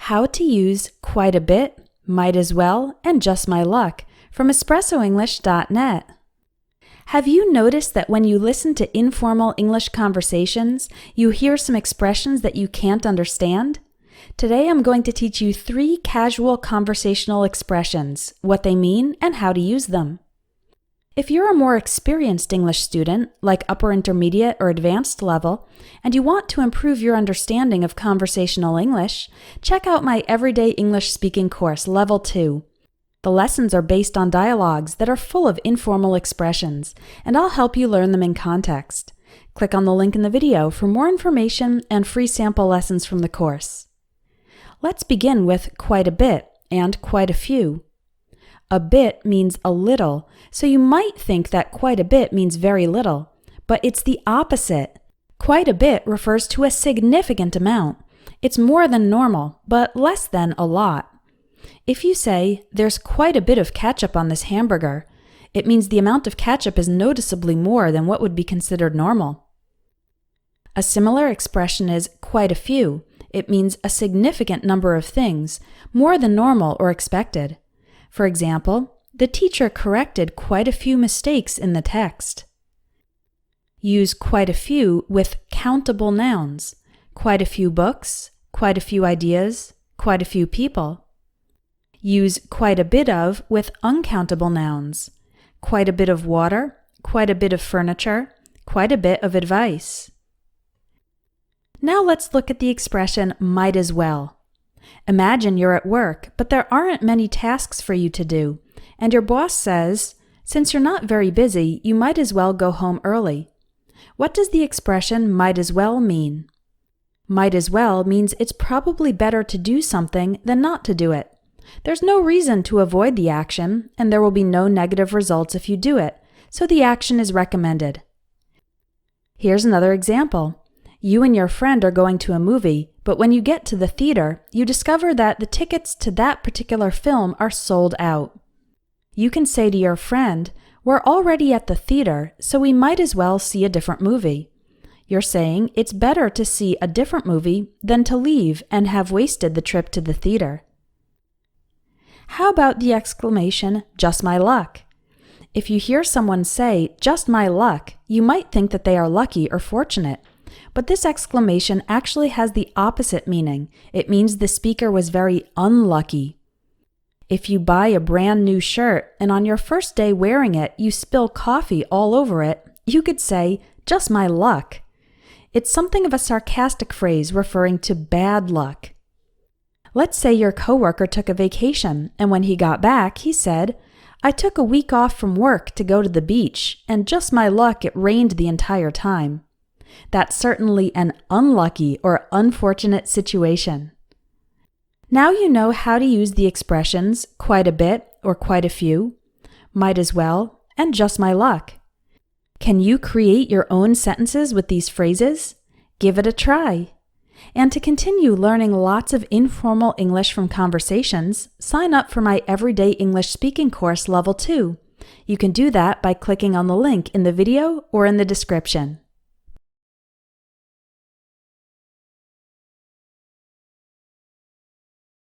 How to use quite a bit, might as well, and just my luck from espressoenglish.net. Have you noticed that when you listen to informal English conversations, you hear some expressions that you can't understand? Today I'm going to teach you 3 casual conversational expressions, what they mean, and how to use them. If you're a more experienced English student, like upper intermediate or advanced level, and you want to improve your understanding of conversational English, check out my Everyday English Speaking course, Level 2. The lessons are based on dialogues that are full of informal expressions, and I'll help you learn them in context. Click on the link in the video for more information and free sample lessons from the course. Let's begin with quite a bit and quite a few. A bit means a little, so you might think that quite a bit means very little, but it's the opposite. Quite a bit refers to a significant amount. It's more than normal, but less than a lot. If you say, "There's quite a bit of ketchup on this hamburger," it means the amount of ketchup is noticeably more than what would be considered normal. A similar expression is quite a few. It means a significant number of things, more than normal or expected. For example, the teacher corrected quite a few mistakes in the text. Use quite a few with countable nouns. Quite a few books, quite a few ideas, quite a few people. Use quite a bit of with uncountable nouns. Quite a bit of water, quite a bit of furniture, quite a bit of advice. Now let's look at the expression might as well. Imagine you're at work, but there aren't many tasks for you to do, and your boss says, "Since you're not very busy, you might as well go home early." What does the expression might as well mean? Might as well means it's probably better to do something than not to do it. There's no reason to avoid the action, and there will be no negative results if you do it, so the action is recommended. Here's another example. You and your friend are going to a movie, but when you get to the theater, you discover that the tickets to that particular film are sold out. You can say to your friend, "We're already at the theater, so we might as well see a different movie." You're saying it's better to see a different movie than to leave and have wasted the trip to the theater. How about the exclamation, "just my luck"? If you hear someone say, "just my luck," you might think that they are lucky or fortunate. But this exclamation actually has the opposite meaning. It means the speaker was very unlucky. If you buy a brand new shirt and on your first day wearing it, you spill coffee all over it, you could say, "just my luck." It's something of a sarcastic phrase referring to bad luck. Let's say your coworker took a vacation, and when he got back, he said, "I took a week off from work to go to the beach, and just my luck it rained the entire time." That's certainly an unlucky or unfortunate situation. Now you know how to use the expressions quite a bit or quite a few, might as well, and just my luck. Can you create your own sentences with these phrases? Give it a try. And to continue learning lots of informal English from conversations, sign up for my Everyday English Speaking course Level 2. You can do that by clicking on the link in the video or in the description.